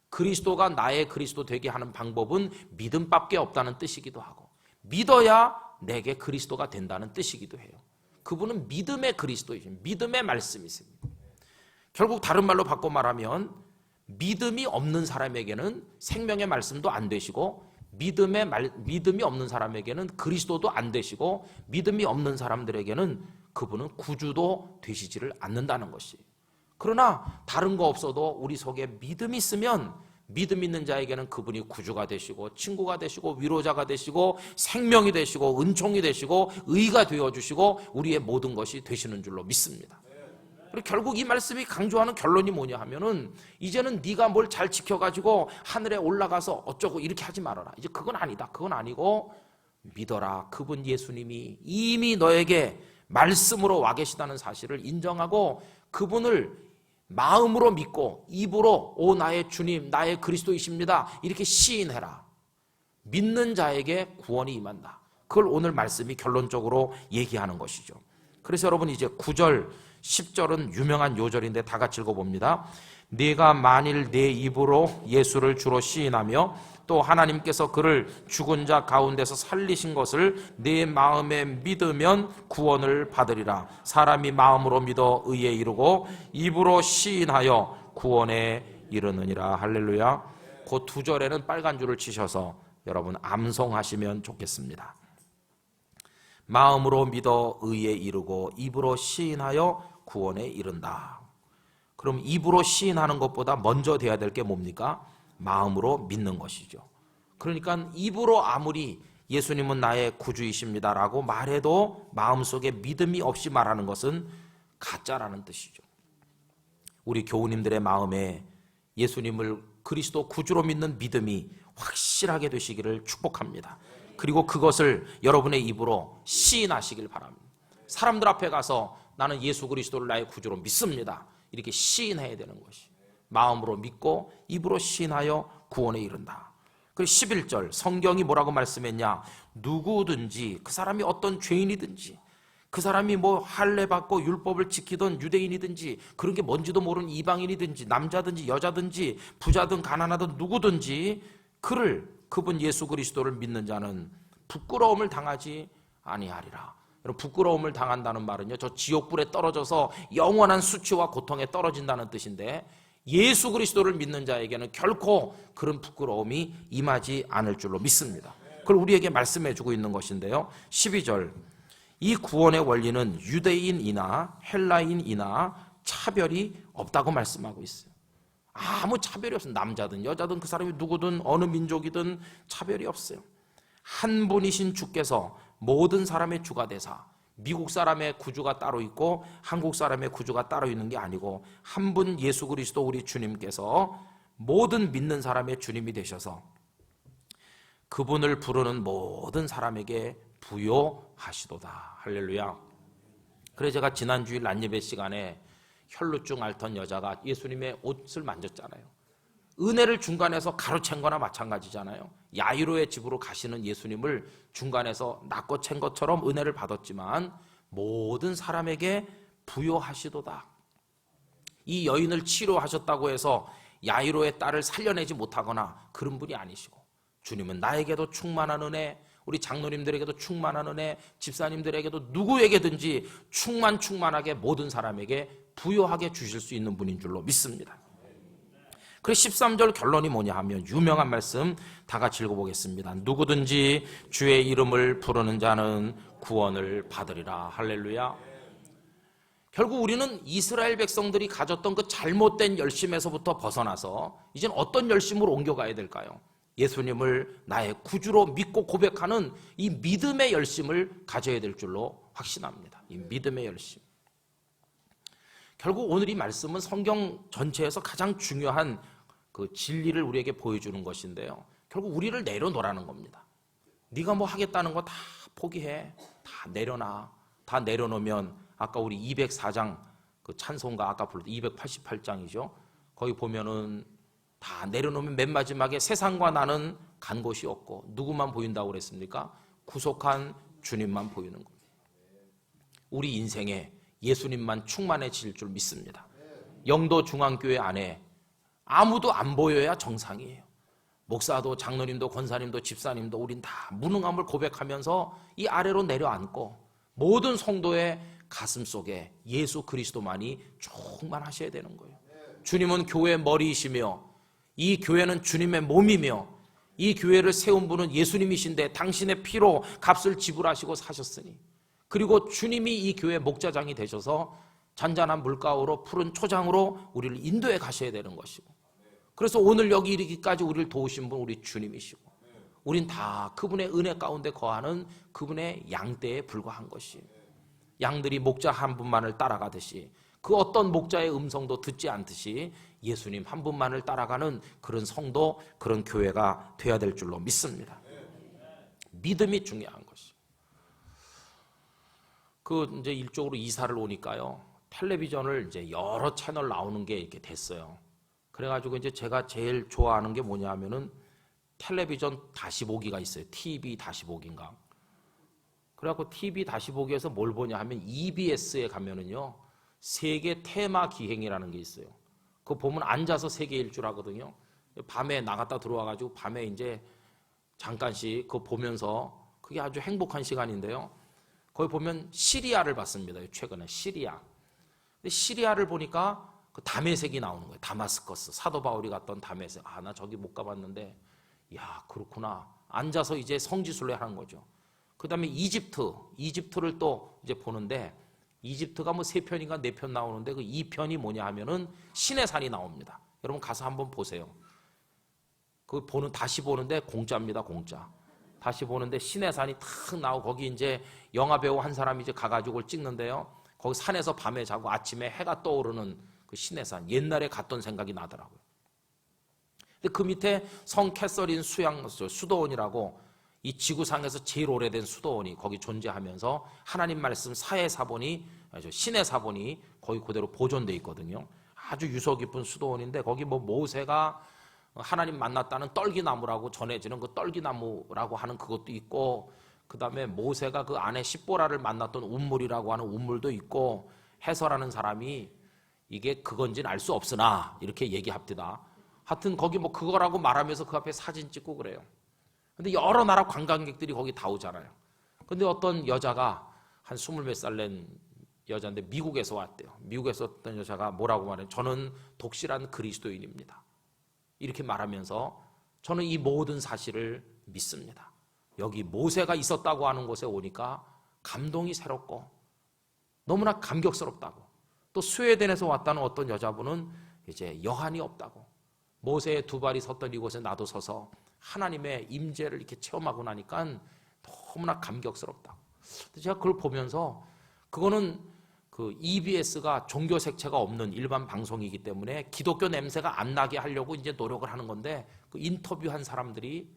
[SPEAKER 1] 그리스도가 나의 그리스도 되게 하는 방법은 믿음밖에 없다는 뜻이기도 하고, 믿어야 내게 그리스도가 된다는 뜻이기도 해요. 그분은 믿음의 그리스도이십니다. 믿음의 말씀이십니다. 결국 다른 말로 바꿔 말하면 믿음이 없는 사람에게는 생명의 말씀도 안 되시고 믿음이 없는 사람에게는 그리스도도 안 되시고 믿음이 없는 사람들에게는 그분은 구주도 되시지를 않는다는 것이. 그러나 다른 거 없어도 우리 속에 믿음이 있으면 믿음 있는 자에게는 그분이 구주가 되시고 친구가 되시고 위로자가 되시고 생명이 되시고 은총이 되시고 의가 되어주시고 우리의 모든 것이 되시는 줄로 믿습니다. 그리고 결국 이 말씀이 강조하는 결론이 뭐냐 하면은 이제는 네가 뭘 잘 지켜가지고 하늘에 올라가서 어쩌고 이렇게 하지 말아라. 이제 그건 아니다. 그건 아니고 믿어라. 그분 예수님이 이미 너에게 말씀으로 와 계시다는 사실을 인정하고 그분을 마음으로 믿고 입으로 오 나의 주님 나의 그리스도이십니다 이렇게 시인해라. 믿는 자에게 구원이 임한다. 그걸 오늘 말씀이 결론적으로 얘기하는 것이죠. 그래서 여러분 이제 9절 10절은 유명한 요절인데 다 같이 읽어봅니다. 네가 만일 내 입으로 예수를 주로 시인하며 또 하나님께서 그를 죽은 자 가운데서 살리신 것을 내 마음에 믿으면 구원을 받으리라. 사람이 마음으로 믿어 의에 이르고 입으로 시인하여 구원에 이르느니라. 할렐루야. 그 2절에는 빨간 줄을 치셔서 여러분 암송하시면 좋겠습니다. 마음으로 믿어 의에 이르고 입으로 시인하여 구원에 이른다. 그럼 입으로 시인하는 것보다 먼저 돼야 될 게 뭡니까? 마음으로 믿는 것이죠. 그러니까 입으로 아무리 예수님은 나의 구주이십니다라고 말해도 마음속에 믿음이 없이 말하는 것은 가짜라는 뜻이죠. 우리 교우님들의 마음에 예수님을 그리스도 구주로 믿는 믿음이 확실하게 되시기를 축복합니다. 그리고 그것을 여러분의 입으로 시인하시길 바랍니다. 사람들 앞에 가서 나는 예수 그리스도를 나의 구주로 믿습니다 이렇게 시인해야 되는 것이. 마음으로 믿고 입으로 시인하여 구원에 이른다. 그리고 11절 성경이 뭐라고 말씀했냐? 누구든지 그 사람이 어떤 죄인이든지 그 사람이 뭐 할례 받고 율법을 지키던 유대인이든지 그런 게 뭔지도 모르는 이방인이든지 남자든지 여자든지 부자든 가난하든 누구든지 그분 예수 그리스도를 믿는 자는 부끄러움을 당하지 아니하리라. 여러분 부끄러움을 당한다는 말은요 저 지옥불에 떨어져서 영원한 수치와 고통에 떨어진다는 뜻인데 예수 그리스도를 믿는 자에게는 결코 그런 부끄러움이 임하지 않을 줄로 믿습니다. 그걸 우리에게 말씀해 주고 있는 것인데요 12절 이 구원의 원리는 유대인이나 헬라인이나 차별이 없다고 말씀하고 있어요. 아무 차별이 없어요. 남자든 여자든 그 사람이 누구든 어느 민족이든 차별이 없어요. 한 분이신 주께서 모든 사람의 주가 되사 미국 사람의 구주가 따로 있고 한국 사람의 구주가 따로 있는 게 아니고 한 분 예수 그리스도 우리 주님께서 모든 믿는 사람의 주님이 되셔서 그분을 부르는 모든 사람에게 부요하시도다. 할렐루야. 그래서 제가 지난주일 란예배 시간에 혈루증 앓던 여자가 예수님의 옷을 만졌잖아요. 은혜를 중간에서 가로챈 거나 마찬가지잖아요. 야이로의 집으로 가시는 예수님을 중간에서 낚고 챈 것처럼 은혜를 받았지만 모든 사람에게 부요하시도다. 이 여인을 치료하셨다고 해서 야이로의 딸을 살려내지 못하거나 그런 분이 아니시고 주님은 나에게도 충만한 은혜, 우리 장로님들에게도 충만한 은혜, 집사님들에게도 누구에게든지 충만하게 모든 사람에게 부요하게 주실 수 있는 분인 줄로 믿습니다. 그래서 13절 결론이 뭐냐 하면 유명한 말씀 다 같이 읽어보겠습니다. 누구든지 주의 이름을 부르는 자는 구원을 받으리라. 할렐루야. 결국 우리는 이스라엘 백성들이 가졌던 그 잘못된 열심에서부터 벗어나서 이제는 어떤 열심으로 옮겨가야 될까요? 예수님을 나의 구주로 믿고 고백하는 이 믿음의 열심을 가져야 될 줄로 확신합니다. 이 믿음의 열심. 결국 오늘 이 말씀은 성경 전체에서 가장 중요한 그 진리를 우리에게 보여주는 것인데요. 결국 우리를 내려놓으라는 겁니다. 네가 뭐 하겠다는 거 다 포기해. 다 내려놔. 다 내려놓으면 아까 우리 204장 그 찬송가 아까 불렀던 288장이죠. 거기 보면은 다 내려놓으면 맨 마지막에 세상과 나는 간 곳이 없고 누구만 보인다고 그랬습니까? 구속한 주님만 보이는 겁니다. 우리 인생에 예수님만 충만해질 줄 믿습니다. 영도 중앙교회 안에 아무도 안 보여야 정상이에요. 목사도 장로님도 권사님도 집사님도 우린 다 무능함을 고백하면서 이 아래로 내려앉고 모든 성도의 가슴 속에 예수 그리스도만이 충만하셔야 되는 거예요. 주님은 교회의 머리이시며 이 교회는 주님의 몸이며 이 교회를 세운 분은 예수님이신데 당신의 피로 값을 지불하시고 사셨으니, 그리고 주님이 이 교회의 목자장이 되셔서 잔잔한 물가로 푸른 초장으로 우리를 인도해 가셔야 되는 것이고, 그래서 오늘 여기 이르기까지 우리를 도우신 분 우리 주님이시고, 우린 다 그분의 은혜 가운데 거하는 그분의 양떼에 불과한 것이에요. 양들이 목자 한 분만을 따라가듯이 그 어떤 목자의 음성도 듣지 않듯이 예수님 한 분만을 따라가는 그런 성도, 그런 교회가 되어야 될 줄로 믿습니다. 믿음이 중요한 것이에요. 이제 일적으로 이사를 오니까요, 텔레비전을 이제 여러 채널 나오는 게 이렇게 됐어요. 그래가지고 이제 제가 제일 좋아하는 게 뭐냐 하면은 텔레비전 다시 보기가 있어요. TV 다시 보기인가. 그래갖고 TV 다시 보기에서 뭘 보냐 하면 EBS에 가면은요, 세계 테마 기행이라는 게 있어요. 그거 보면 앉아서 세계 일주를 하거든요. 밤에 나갔다 들어와가지고 밤에 이제 잠깐씩 그거 보면서 그게 아주 행복한 시간인데요. 거기 보면 시리아를 봤습니다. 최근에 시리아. 근데 시리아를 보니까 그 다메섹이 나오는 거예요. 다마스커스. 사도 바울이 갔던 다메섹. 아, 나 저기 못 가봤는데, 야, 그렇구나. 앉아서 이제 성지순례 하는 거죠. 그 다음에 이집트를 또 이제 보는데, 이집트가 뭐 3편인가 4편 나오는데 그 2편이 뭐냐 하면은 시내산이 나옵니다. 여러분 가서 한번 보세요. 다시 보는데 공짜입니다, 공짜. 다시 보는데 시내산이 탁 나오고 거기 이제 영화배우 한 사람이 이제 가가지고 그걸 찍는데요. 거기 산에서 밤에 자고 아침에 해가 떠오르는 그 시내산. 옛날에 갔던 생각이 나더라고요. 근데 그 밑에 성 캐서린 수도원이라고 이 지구상에서 제일 오래된 수도원이 거기 존재하면서 하나님 말씀 사회사본이, 신해사본이 거기 그대로 보존돼 있거든요. 아주 유서 깊은 수도원인데 거기 뭐 모세가 하나님 만났다는 떨기나무라고 전해지는 그 떨기나무라고 하는 그것도 있고, 그 다음에 모세가 그 안에 십보라를 만났던 운물이라고 하는 운물도 있고, 해설하는 사람이 이게 그건지는 알 수 없으나 이렇게 얘기합니다. 하여튼 거기 뭐 그거라고 말하면서 그 앞에 사진 찍고 그래요. 근데 여러 나라 관광객들이 거기 다 오잖아요. 근데 어떤 여자가 한 20몇 살 된 여자인데 미국에서 왔대요. 미국에서 어떤 여자가 뭐라고 말해요? 저는 독실한 그리스도인입니다. 이렇게 말하면서 저는 이 모든 사실을 믿습니다. 여기 모세가 있었다고 하는 곳에 오니까 감동이 새롭고 너무나 감격스럽다고. 또 스웨덴에서 왔다는 어떤 여자분은 이제 여한이 없다고. 모세의 2발이 섰던 이곳에 나도 서서 하나님의 임재를 이렇게 체험하고 나니까 너무나 감격스럽다고. 제가 그걸 보면서, 그거는 그 EBS가 종교 색채가 없는 일반 방송이기 때문에 기독교 냄새가 안 나게 하려고 이제 노력을 하는 건데, 그 인터뷰한 사람들이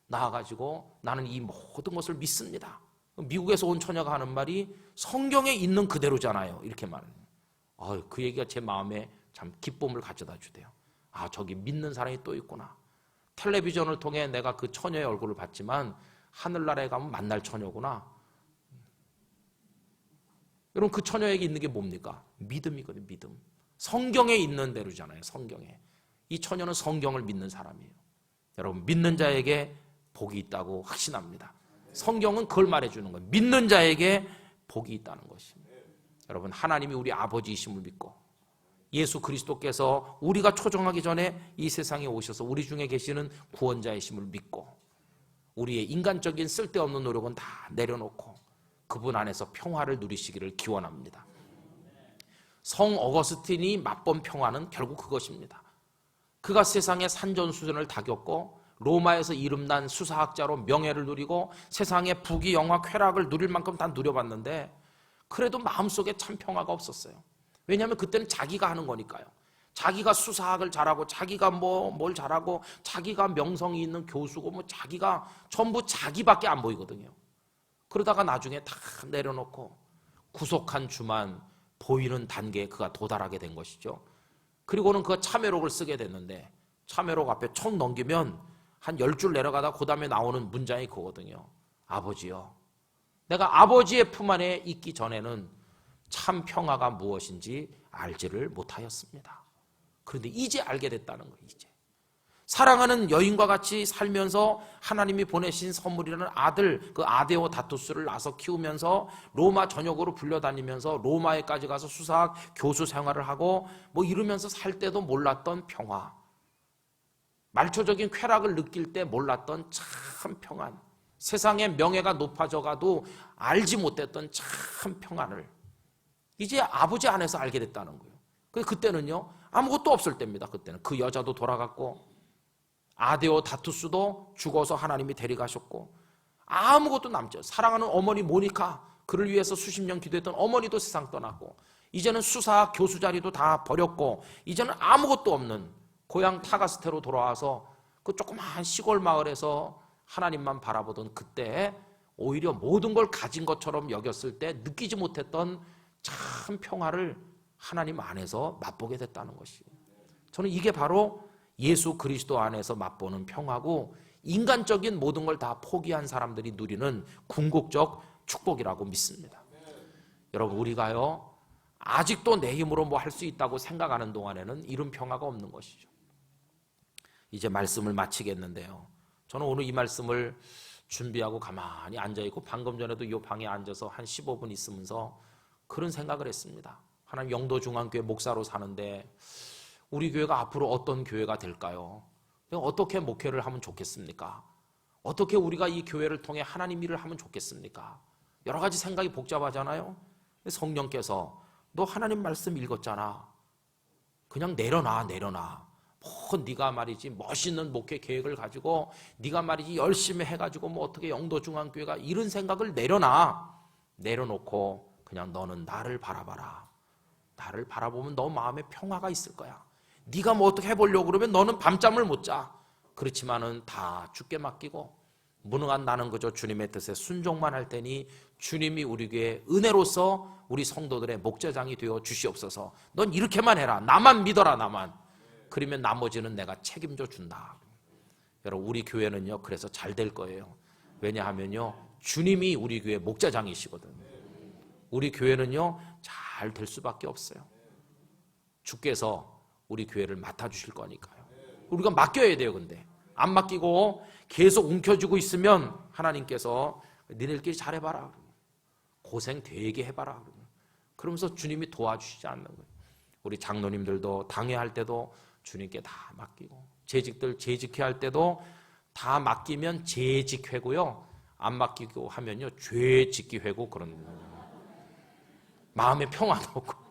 [SPEAKER 1] 나와가지고 나는 이 모든 것을 믿습니다. 미국에서 온 처녀가 하는 말이 성경에 있는 그대로잖아요. 이렇게 말해요. 그 얘기가 제 마음에 참 기쁨을 가져다 주대요. 아, 저기 믿는 사람이 또 있구나. 텔레비전을 통해 내가 그 처녀의 얼굴을 봤지만 하늘나라에 가면 만날 처녀구나. 여러분, 그 처녀에게 있는 게 뭡니까? 믿음이거든요. 믿음. 성경에 있는 대로잖아요. 성경에. 이 처녀는 성경을 믿는 사람이에요. 여러분, 믿는 자에게 복이 있다고 확신합니다. 성경은 그걸 말해주는 거예요. 믿는 자에게 복이 있다는 것입니다. 여러분, 하나님이 우리 아버지이심을 믿고 예수 그리스도께서 우리가 초정하기 전에 이 세상에 오셔서 우리 중에 계시는 구원자이심을 믿고 우리의 인간적인 쓸데없는 노력은 다 내려놓고 그분 안에서 평화를 누리시기를 기원합니다. 성 어거스틴이 맛본 평화는 결국 그것입니다. 그가 세상의 산전수전을 다 겪고 로마에서 이름난 수사학자로 명예를 누리고 세상의 부귀 영화 쾌락을 누릴 만큼 다 누려봤는데 그래도 마음속에 참 평화가 없었어요. 왜냐하면 그때는 자기가 하는 거니까요. 자기가 수사학을 잘하고 자기가 뭘 잘하고 자기가 명성이 있는 교수고 자기가 전부 자기밖에 안 보이거든요. 그러다가 나중에 다 내려놓고 구속한 주만 보이는 단계에 그가 도달하게 된 것이죠. 그리고는 그가 참회록을 쓰게 됐는데 참회록 앞에 총 넘기면 한 10줄 내려가다 그 다음에 나오는 문장이 그거거든요. 아버지요, 내가 아버지의 품 안에 있기 전에는 참 평화가 무엇인지 알지를 못하였습니다. 그런데 이제 알게 됐다는 거예요. 이제 사랑하는 여인과 같이 살면서 하나님이 보내신 선물이라는 아들, 그 아데오 다투스를 낳아서 키우면서 로마 전역으로 불려다니면서 로마에까지 가서 수사학 교수 생활을 하고 뭐 이러면서 살 때도 몰랐던 평화, 말초적인 쾌락을 느낄 때 몰랐던 참 평안, 세상의 명예가 높아져 가도 알지 못했던 참 평안을 이제 아버지 안에서 알게 됐다는 거예요. 그때는요 아무것도 없을 때입니다. 그때는 그 여자도 돌아갔고 아데오 다투스도 죽어서 하나님이 데려가셨고 아무것도 남죠. 사랑하는 어머니 모니카, 그를 위해서 수십 년 기도했던 어머니도 세상 떠났고 이제는 수사학 교수 자리도 다 버렸고 이제는 아무것도 없는 고향 타가스테로 돌아와서 그 조그마한 시골 마을에서 하나님만 바라보던 그때 오히려 모든 걸 가진 것처럼 여겼을 때 느끼지 못했던 참 평화를 하나님 안에서 맛보게 됐다는 것이에요. 저는 이게 바로 예수 그리스도 안에서 맛보는 평화고 인간적인 모든 걸 다 포기한 사람들이 누리는 궁극적 축복이라고 믿습니다. 여러분, 우리가요 아직도 내 힘으로 뭐 할 수 있다고 생각하는 동안에는 이런 평화가 없는 것이죠. 이제 말씀을 마치겠는데요, 저는 오늘 이 말씀을 준비하고 가만히 앉아있고 방금 전에도 이 방에 앉아서 한 15분 있으면서 그런 생각을 했습니다. 하나님, 영도중앙교회 목사로 사는데 우리 교회가 앞으로 어떤 교회가 될까요? 어떻게 목회를 하면 좋겠습니까? 어떻게 우리가 이 교회를 통해 하나님 일을 하면 좋겠습니까? 여러 가지 생각이 복잡하잖아요. 성령께서 너 하나님 말씀 읽었잖아, 그냥 내려놔. 뭐 네가 말이지 멋있는 목회 계획을 가지고 네가 말이지 열심히 해가지고 뭐 어떻게 영도중앙교회가 이런 생각을 내려놓고 그냥 너는 나를 바라봐라. 나를 바라보면 너 마음에 평화가 있을 거야. 네가 뭐 어떻게 해보려고 그러면 너는 밤잠을 못 자. 그렇지만은 다 주께 맡기고 무능한 나는 그저 주님의 뜻에 순종만 할 테니 주님이 우리 교회 은혜로서 우리 성도들의 목자장이 되어 주시옵소서. 넌 이렇게만 해라. 나만 믿어라. 나만. 그러면 나머지는 내가 책임져 준다. 여러분, 우리 교회는요 그래서 잘 될 거예요. 왜냐하면요 주님이 우리 교회 목자장이시거든요. 우리 교회는요 잘 될 수밖에 없어요. 주께서 우리 교회를 맡아주실 거니까요. 우리가 맡겨야 돼요. 근데 안 맡기고 계속 움켜쥐고 있으면 하나님께서 니네들끼리 잘해봐라, 고생 되게 해봐라, 그러면서 주님이 도와주시지 않는 거예요. 우리 장로님들도 당회할 때도 주님께 다 맡기고, 재직들 재직회 할 때도 다 맡기면 재직회고요, 안 맡기고 하면요 죄짓기회고, 그런 마음의 평화도 없고.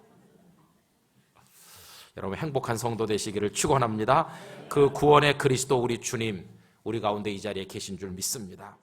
[SPEAKER 1] 여러분, 행복한 성도 되시기를 축원합니다. 그 구원의 그리스도 우리 주님 우리 가운데 이 자리에 계신 줄 믿습니다.